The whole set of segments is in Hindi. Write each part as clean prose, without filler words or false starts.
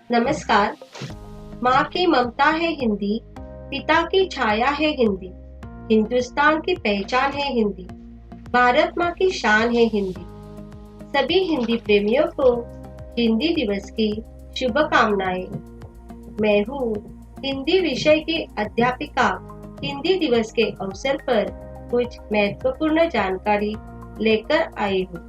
नमस्कार। माँ की ममता है हिंदी, पिता की छाया है हिंदी, हिंदुस्तान की पहचान है हिंदी, भारत माँ की शान है हिंदी। सभी हिंदी प्रेमियों को हिंदी दिवस की शुभकामनाएं। मैं हूँ हिंदी विषय की अध्यापिका। हिंदी दिवस के अवसर पर कुछ महत्वपूर्ण जानकारी लेकर आई हूँ।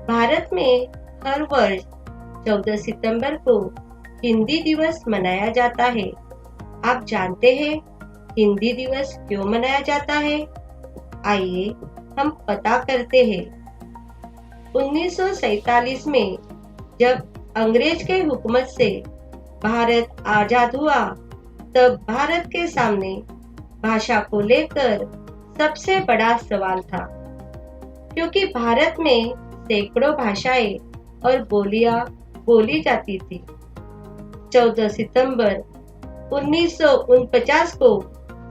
भारत में हर वर्ष 14 सितंबर को हिंदी दिवस मनाया जाता है। आप जानते हैं हिंदी दिवस क्यों मनाया जाता है? आइए हम पता करते हैं। 1947 में जब अंग्रेज के हुकूमत से भारत आजाद हुआ, तब भारत के सामने भाषा को लेकर सबसे बड़ा सवाल था, क्योंकि भारत में सैकड़ों भाषाएं और बोलियां बोली जाती थी। 14 सितंबर 1949 को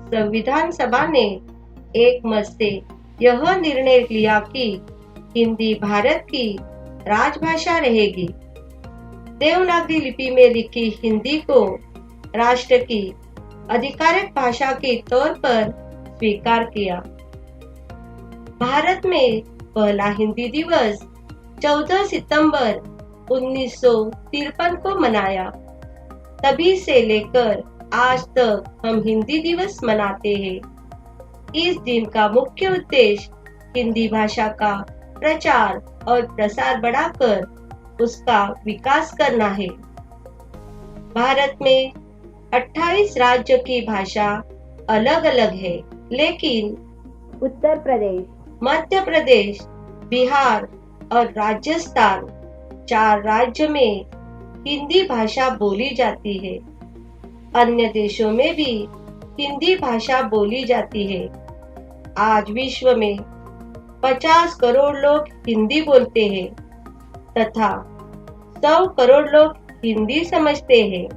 संविधान सभा ने एक मत से यह निर्णय लिया कि हिंदी भारत की राजभाषा रहेगी। देवनागरी लिपि में लिखी हिंदी को राष्ट्र की आधिकारिक भाषा के तौर पर स्वीकार किया। भारत में पहला हिंदी दिवस 14 सितंबर 1953 को मनाया। तभी से लेकर आज तक हम हिंदी दिवस मनाते हैं। इस दिन का मुख्य उद्देश्य हिंदी भाषा का प्रचार और प्रसार बढ़ाकर उसका विकास करना है। भारत में 28 राज्य की भाषा अलग अलग है, लेकिन उत्तर प्रदेश, मध्य प्रदेश, बिहार और राजस्थान 4 राज्य में हिंदी भाषा बोली जाती है। अन्य देशों में भी हिंदी भाषा बोली जाती है। आज विश्व में 50 करोड़ लोग हिंदी बोलते हैं तथा 100 करोड़ लोग हिंदी समझते हैं।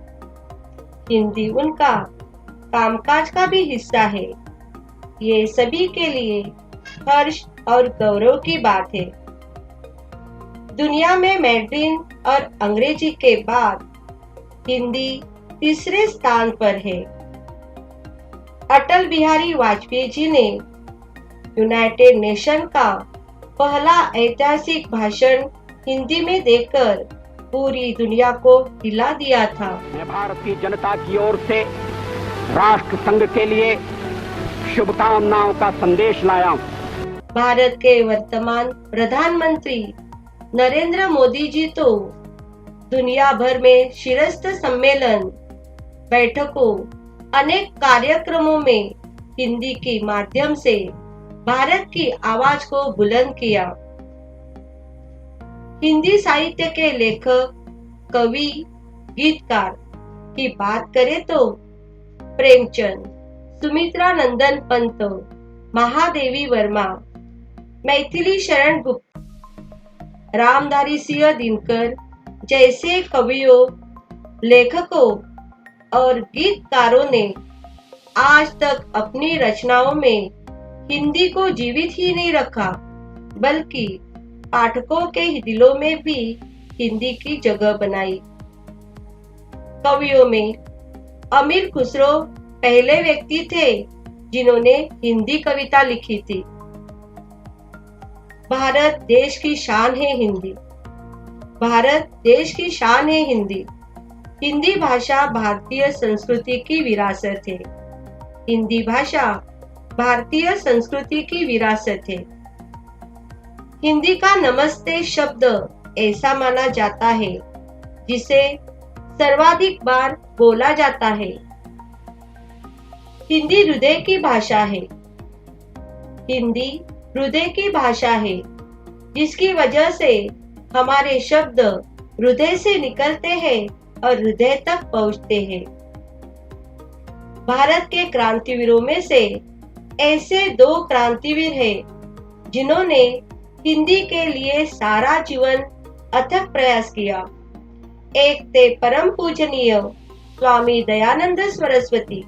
हिंदी उनका कामकाज का भी हिस्सा है। ये सभी के लिए हर्ष और गौरव की बात है। दुनिया में मैंड्रिन और अंग्रेजी के बाद हिंदी तीसरे स्थान पर है। अटल बिहारी वाजपेयी जी ने यूनाइटेड नेशन का पहला ऐतिहासिक भाषण हिंदी में देकर पूरी दुनिया को हिला दिया था। मैं भारतीय जनता की ओर से राष्ट्र संघ के लिए शुभकामनाओं का संदेश लाया हूं। भारत के वर्तमान प्रधानमंत्री नरेंद्र मोदी जी तो दुनिया भर में शिरस्थ सम्मेलन, बैठकों, अनेक कार्यक्रमों में हिंदी के माध्यम से भारत की आवाज को बुलंद किया। हिंदी साहित्य के लेखक, कवि, गीतकार की बात करें तो प्रेमचंद, सुमित्रा नंदन पंत, महादेवी वर्मा, मैथिली शरण गुप्त, रामधारी सिंह दिनकर जैसे कवियों, लेखकों और गीतकारों ने आज तक अपनी रचनाओं में हिंदी को जीवित ही नहीं रखा, बल्कि पाठकों के दिलों में भी हिंदी की जगह बनाई। कवियों में अमीर खुसरो पहले व्यक्ति थे जिन्होंने हिंदी कविता लिखी थी। भारत देश की शान है हिंदी। भारत देश की शान है हिंदी। हिंदी भाषा भारतीय संस्कृति की विरासत है। हिंदी भाषा भारतीय संस्कृति की विरासत है। हिंदी का नमस्ते शब्द ऐसा माना जाता है जिसे सर्वाधिक बार बोला जाता है। हिंदी हृदय की भाषा है। हिंदी हृदय की भाषा है, जिसकी वजह से हमारे शब्द हृदय से निकलते हैं और हृदय तक पहुंचते हैं। भारत के क्रांतिवीरों में से ऐसे 2 क्रांतिवीर हैं जिन्होंने हिंदी के लिए सारा जीवन अथक प्रयास किया। एक थे परम पूजनीय स्वामी दयानंद सरस्वती,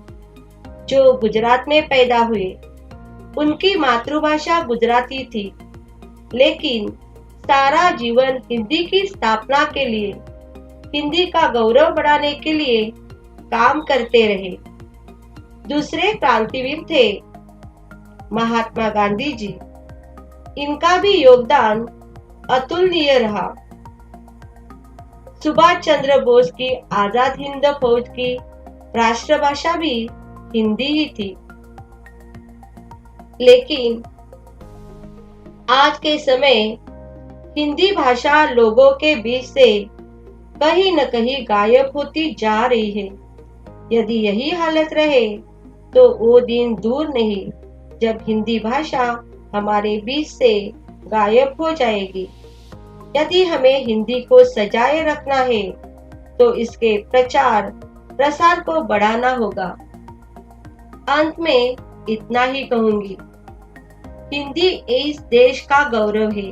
जो गुजरात में पैदा हुए। उनकी मातृभाषा गुजराती थी, लेकिन सारा जीवन हिंदी की स्थापना के लिए, हिंदी का गौरव बढ़ाने के लिए काम करते रहे। दूसरे क्रांतिवीर थे महात्मा गांधी जी। इनका भी योगदान अतुलनीय रहा। सुभाष चंद्र बोस की आजाद हिंद फौज की राष्ट्रभाषा भी हिंदी ही थी। लेकिन आज के समय हिंदी भाषा लोगों के बीच से कहीं न कहीं गायब होती जा रही है। यदि यही हालत रहे तो वो दिन दूर नहीं जब हिंदी भाषा हमारे बीच से गायब हो जाएगी। यदि हमें हिंदी को सजाए रखना है तो इसके प्रचार प्रसार को बढ़ाना होगा। अंत में इतना ही कहूंगी, हिंदी इस देश का गौरव है।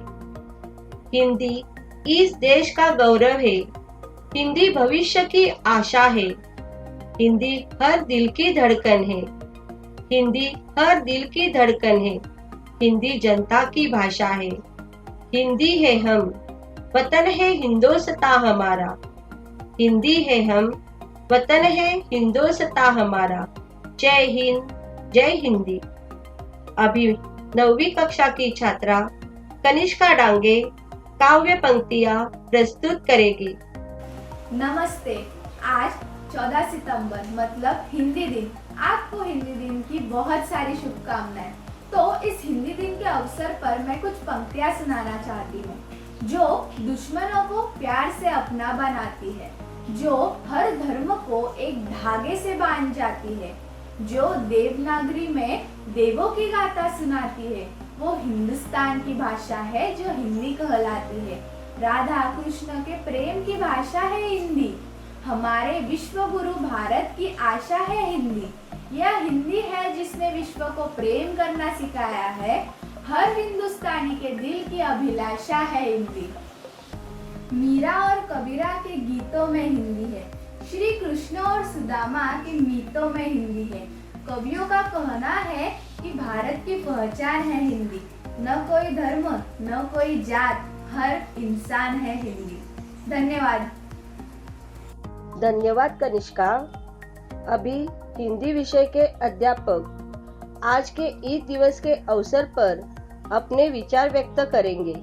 हिंदी इस देश का गौरव है। हिंदी भविष्य की आशा है। हिंदी हर दिल की धड़कन है। हिंदी हर दिल की धड़कन है। हिंदी जनता की भाषा है। हिंदी है हम, वतन है हिंदोस्तां हमारा। हिंदी है हम, वतन है हिंदोस्तां हमारा। जय हिंद, जय हिंदी। अभी 9वीं कक्षा की छात्रा कनिष्का डांगे काव्य पंक्तियां प्रस्तुत करेगी। नमस्ते। आज 14 सितंबर मतलब हिंदी दिन। आपको हिंदी दिन की बहुत सारी शुभकामनाएं। तो इस हिंदी दिन के अवसर पर मैं कुछ पंक्तियां सुनाना चाहती हूँ जो दुश्मनों को प्यार से अपना बनाती है, जो हर धर्म को एक धागे से बांध जाती है, जो देवनागरी में देवों की गाथा सुनाती है। वो हिंदुस्तान की भाषा है जो हिंदी कहलाती है। राधा कृष्ण के प्रेम की भाषा है हिंदी। हमारे विश्व गुरु भारत की आशा है हिंदी। यह हिंदी है जिसने विश्व को प्रेम करना सिखाया है। हर हिंदुस्तानी के दिल की अभिलाषा है हिंदी। मीरा और कबीरा के गीतों में हिंदी है। श्री कृष्ण और सुदामा के मीतों में हिंदी है। कवियों का कहना है कि भारत की पहचान है हिंदी। न कोई धर्म, न कोई जात, हर इंसान है हिंदी। धन्यवाद। धन्यवाद कनिष्का। अभी हिंदी विषय के अध्यापक आज के ईद दिवस के अवसर पर अपने विचार व्यक्त करेंगे।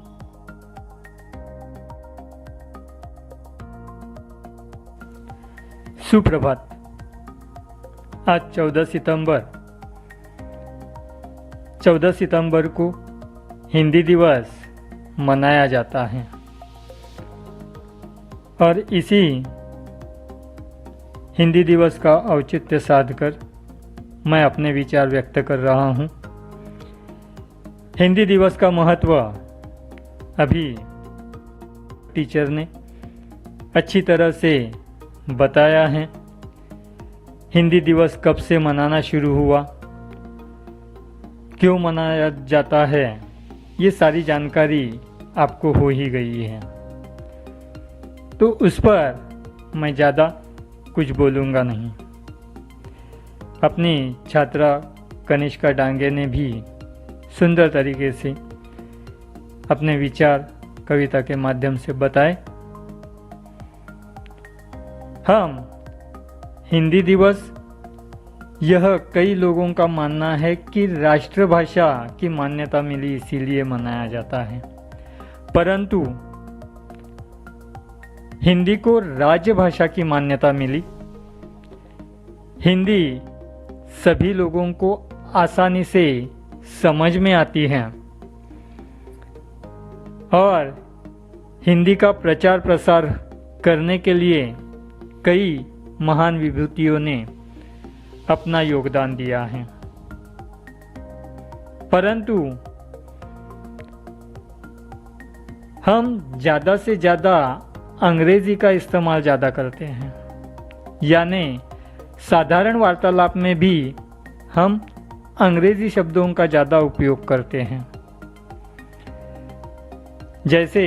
सुप्रभात। आज 14 सितंबर को हिंदी दिवस मनाया जाता है और इसी हिंदी दिवस का औचित्य साधकर मैं अपने विचार व्यक्त कर रहा हूँ। हिंदी दिवस का महत्व अभी टीचर ने अच्छी तरह से बताया है। हिंदी दिवस कब से मनाना शुरू हुआ, क्यों मनाया जाता है, ये सारी जानकारी आपको हो ही गई है, तो उस पर मैं ज़्यादा कुछ बोलूँगा नहीं। अपनी छात्रा कनिष्का डांगे ने भी सुंदर तरीके से अपने विचार कविता के माध्यम से बताए। हम हिंदी दिवस, यह कई लोगों का मानना है कि राष्ट्रभाषा की मान्यता मिली इसीलिए मनाया जाता है, परंतु हिंदी को राजभाषा की मान्यता मिली। हिंदी सभी लोगों को आसानी से समझ में आती है और हिंदी का प्रचार प्रसार करने के लिए कई महान विभूतियों ने अपना योगदान दिया है, परंतु हम ज़्यादा से ज़्यादा अंग्रेजी का इस्तेमाल ज़्यादा करते हैं, यानी साधारण वार्तालाप में भी हम अंग्रेजी शब्दों का ज़्यादा उपयोग करते हैं। जैसे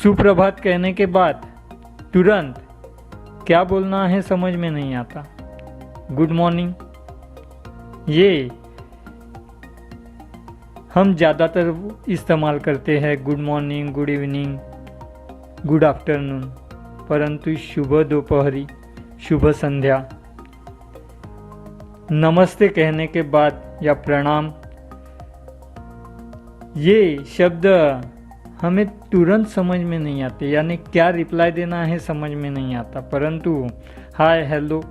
सुप्रभात कहने के बाद तुरंत क्या बोलना है समझ में नहीं आता। गुड मॉर्निंग, ये हम ज़्यादातर इस्तेमाल करते हैं good morning, good evening, good afternoon, परंतु शुभ दोपहरी, शुभ संध्या, नमस्ते कहने के बाद या प्रणाम, ये शब्द हमें तुरंत समझ में नहीं आते, यानी क्या रिप्लाई देना है समझ में नहीं आता, परंतु हाय, हेलो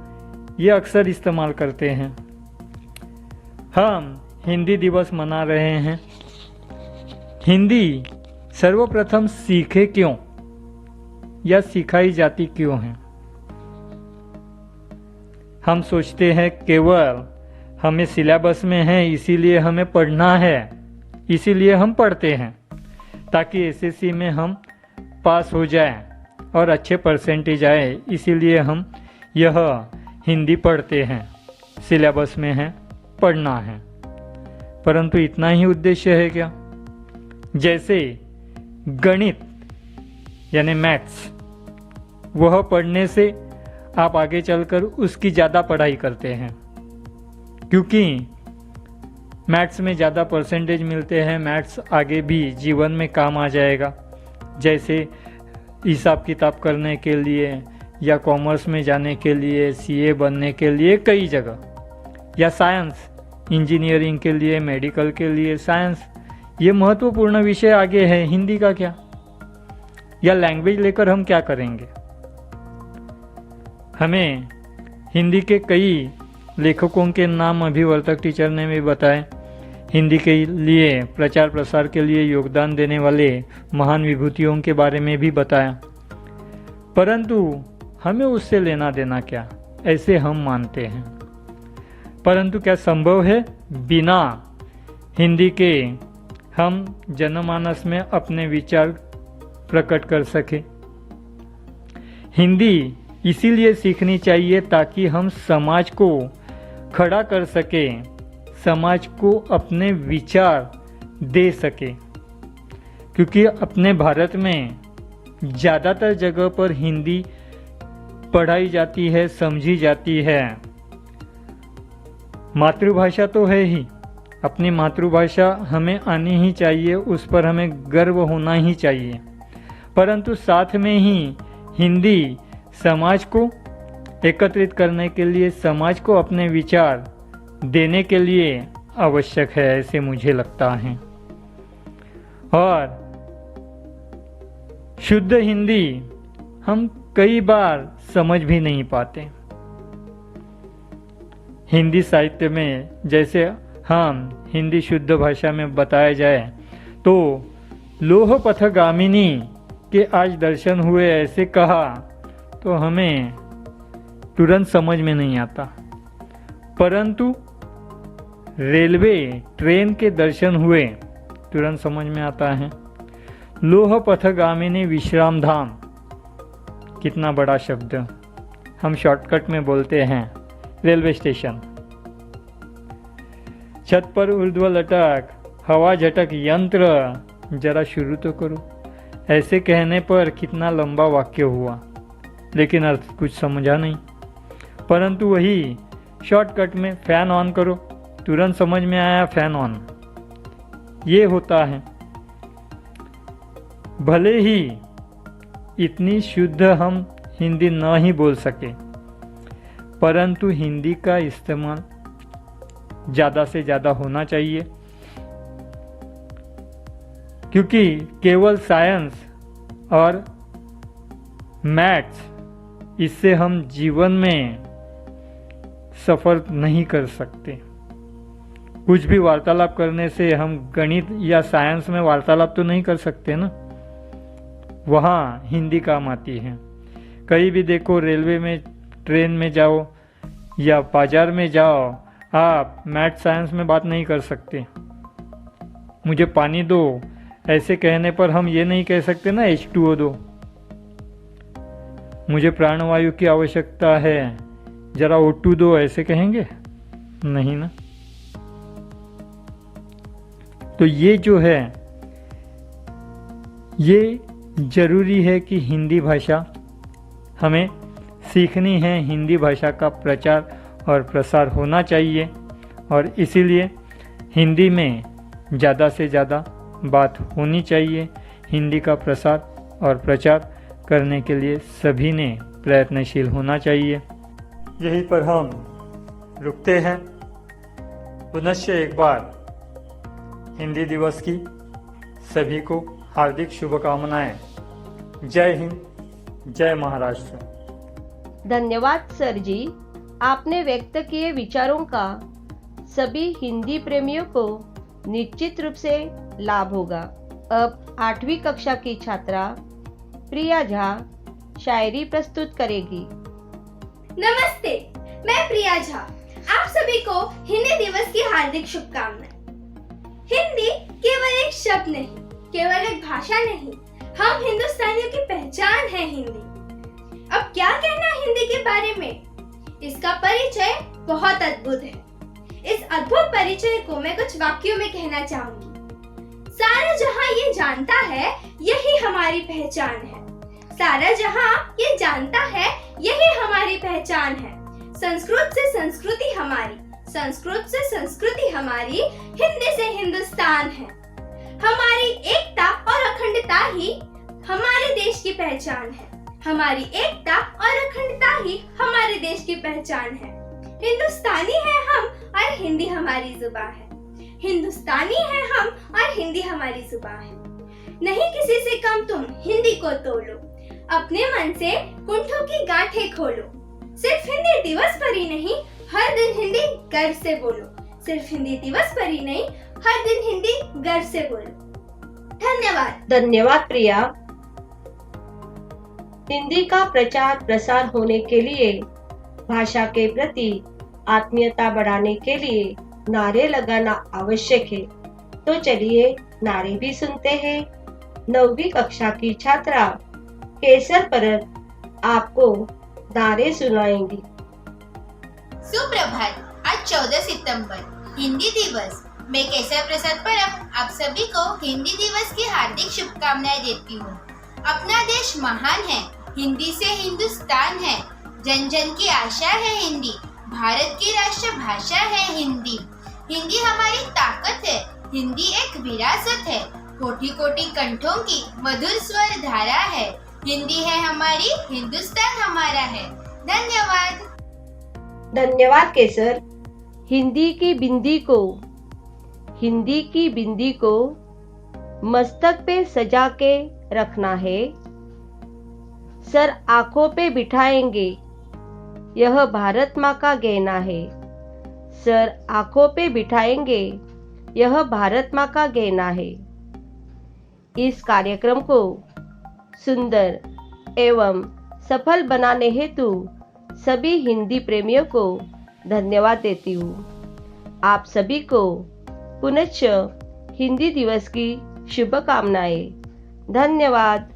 ये अक्सर इस्तेमाल करते हैं। हम हिंदी दिवस मना रहे हैं। हिंदी सर्वप्रथम सीखे क्यों या सिखाई जाती क्यों है? हम सोचते हैं केवल हमें सिलेबस में है इसीलिए हमें पढ़ना है, इसीलिए हम पढ़ते हैं ताकि एसएससी में हम पास हो जाएं और अच्छे परसेंटेज आए, इसीलिए हम यह हिंदी पढ़ते हैं, सिलेबस में है, पढ़ना है। परंतु इतना ही उद्देश्य है क्या? जैसे गणित यानी मैथ्स, वह पढ़ने से आप आगे चलकर उसकी ज़्यादा पढ़ाई करते हैं, क्योंकि मैथ्स में ज़्यादा परसेंटेज मिलते हैं, मैथ्स आगे भी जीवन में काम आ जाएगा। जैसे हिसाब किताब करने के लिए या कॉमर्स में जाने के लिए, सीए बनने के लिए कई जगह, या साइंस, इंजीनियरिंग के लिए, मेडिकल के लिए साइंस, ये महत्वपूर्ण विषय आगे है। हिंदी का क्या, या लैंग्वेज लेकर हम क्या करेंगे? हमें हिंदी के कई लेखकों के नाम अभिवर्तक टीचर ने भी बताए, हिंदी के लिए प्रचार प्रसार के लिए योगदान देने वाले महान विभूतियों के बारे में भी बताया, परंतु हमें उससे लेना देना क्या, ऐसे हम मानते हैं। परंतु क्या संभव है बिना हिंदी के हम जनमानस में अपने विचार प्रकट कर सके? हिंदी इसीलिए सीखनी चाहिए ताकि हम समाज को खड़ा कर सके, समाज को अपने विचार दे सके, क्योंकि अपने भारत में ज़्यादातर जगह पर हिंदी पढ़ाई जाती है, समझी जाती है। मातृभाषा तो है ही, अपनी मातृभाषा हमें आनी ही चाहिए, उस पर हमें गर्व होना ही चाहिए, परंतु साथ में ही हिंदी समाज को एकत्रित करने के लिए, समाज को अपने विचार देने के लिए आवश्यक है, ऐसे मुझे लगता है। और शुद्ध हिंदी हम कई बार समझ भी नहीं पाते। हिंदी साहित्य में जैसे हम हिंदी शुद्ध भाषा में बताया जाए तो लोह पथगामिनी के आज दर्शन हुए ऐसे कहा तो हमें तुरंत समझ में नहीं आता, परंतु रेलवे ट्रेन के दर्शन हुए तुरंत समझ में आता है। लोह पथगामिनी विश्राम धाम, कितना बड़ा शब्द, हम शॉर्टकट में बोलते हैं रेलवे स्टेशन। छत पर ऊर्ध्व लटक, हवा झटक यंत्र, जरा शुरू तो करो। ऐसे कहने पर कितना लंबा वाक्य हुआ, लेकिन अर्थ कुछ समझा नहीं। परंतु वही शॉर्टकट में फैन ऑन करो, तुरंत समझ में आया फैन ऑन, ये होता है। भले ही इतनी शुद्ध हम हिंदी न ही बोल सके, परंतु हिंदी का इस्तेमाल ज़्यादा से ज़्यादा होना चाहिए, क्योंकि केवल साइंस और मैथ्स, इससे हम जीवन में सफ़र नहीं कर सकते। कुछ भी वार्तालाप करने से हम गणित या साइंस में वार्तालाप तो नहीं कर सकते ना, वहाँ हिंदी काम आती है। कहीं भी देखो, रेलवे में, ट्रेन में जाओ या बाजार में जाओ, आप मैथ साइंस में बात नहीं कर सकते। मुझे पानी दो, ऐसे कहने पर हम ये नहीं कह सकते ना H2O दो। मुझे प्राणवायु की आवश्यकता है, जरा O2 दो, ऐसे कहेंगे नहीं ना। तो ये जो है, ये जरूरी है कि हिंदी भाषा हमें सीखनी है, हिंदी भाषा का प्रचार और प्रसार होना चाहिए, और इसीलिए हिंदी में ज़्यादा से ज़्यादा बात होनी चाहिए। हिंदी का प्रसार और प्रचार करने के लिए सभी ने प्रयत्नशील होना चाहिए। यहीं पर हम रुकते हैं। पुनश्च एक बार हिंदी दिवस की सभी को हार्दिक शुभकामनाएं। जय हिंद, जय महाराष्ट्र। धन्यवाद सर जी, आपने व्यक्त किए विचारों का सभी हिंदी प्रेमियों को निश्चित रूप से लाभ होगा। अब 8वीं कक्षा की छात्रा प्रिया झा शायरी प्रस्तुत करेगी। नमस्ते, मैं प्रिया झा। आप सभी को हिंदी दिवस की हार्दिक शुभकामनाएं। हिंदी केवल एक शब्द नहीं, केवल एक भाषा नहीं, हम हिंदुस्तानियों की पहचान है हिंदी। अब क्या कहना हिंदी के बारे में? इसका परिचय बहुत अद्भुत है। इस अद्भुत परिचय को मैं कुछ वाक्यों में कहना चाहूंगी। सारा जहां ये जानता है, यही हमारी पहचान है। सारा जहां ये जानता है, यही हमारी पहचान है। संस्कृत से संस्कृति हमारी, संस्कृत से संस्कृति हमारी, हिंदी से हिंदुस्तान है। हमारी एकता और अखंडता ही हमारे देश की पहचान है। हमारी एकता और अखंडता ही हमारे देश की पहचान है। हिंदुस्तानी है हम और हिंदी हमारी जुबान है। हिंदुस्तानी है हम और हिंदी हमारी जुबान है। नहीं किसी से कम तुम हिंदी को तोलो, अपने मन से कुंठों की गांठें खोलो। सिर्फ हिंदी दिवस पर ही नहीं, हर दिन हिंदी गर्व से बोलो। सिर्फ हिंदी दिवस पर ही नहीं, हर दिन हिंदी गर्व से बोलो। धन्यवाद। धन्यवाद प्रिया। हिंदी का प्रचार प्रसार होने के लिए, भाषा के प्रति आत्मीयता बढ़ाने के लिए नारे लगाना आवश्यक है। तो चलिए नारे भी सुनते हैं। 9वीं कक्षा की छात्रा केसर परत आपको नारे सुनाएंगी। सुप्रभात। आज 14 सितंबर हिंदी दिवस। मैं केसर प्रसाद परब आप सभी को हिंदी दिवस की हार्दिक शुभकामनाएं देती हूँ। अपना देश महान है, हिंदी से हिंदुस्तान है। जन जन की आशा है हिंदी, भारत की राष्ट्र भाषा है हिंदी। हिंदी हमारी ताकत है, हिंदी एक विरासत है। कोटि कोटि कंठों की मधुर स्वर धारा है। हिंदी है हमारी, हिंदुस्तान हमारा है। धन्यवाद। धन्यवाद केसर। हिंदी की बिंदी को मस्तक पे सजा के रखना है। सर आंखों पे बिठाएंगे, यह भारत माँ का गहना है। सर आंखों पे बिठाएंगे, यह भारत माँ का गहना है। इस कार्यक्रम को सुंदर एवं सफल बनाने हेतु सभी हिंदी प्रेमियों को धन्यवाद देती हूँ। आप सभी को पुनश्च हिंदी दिवस की शुभकामनाएं। धन्यवाद।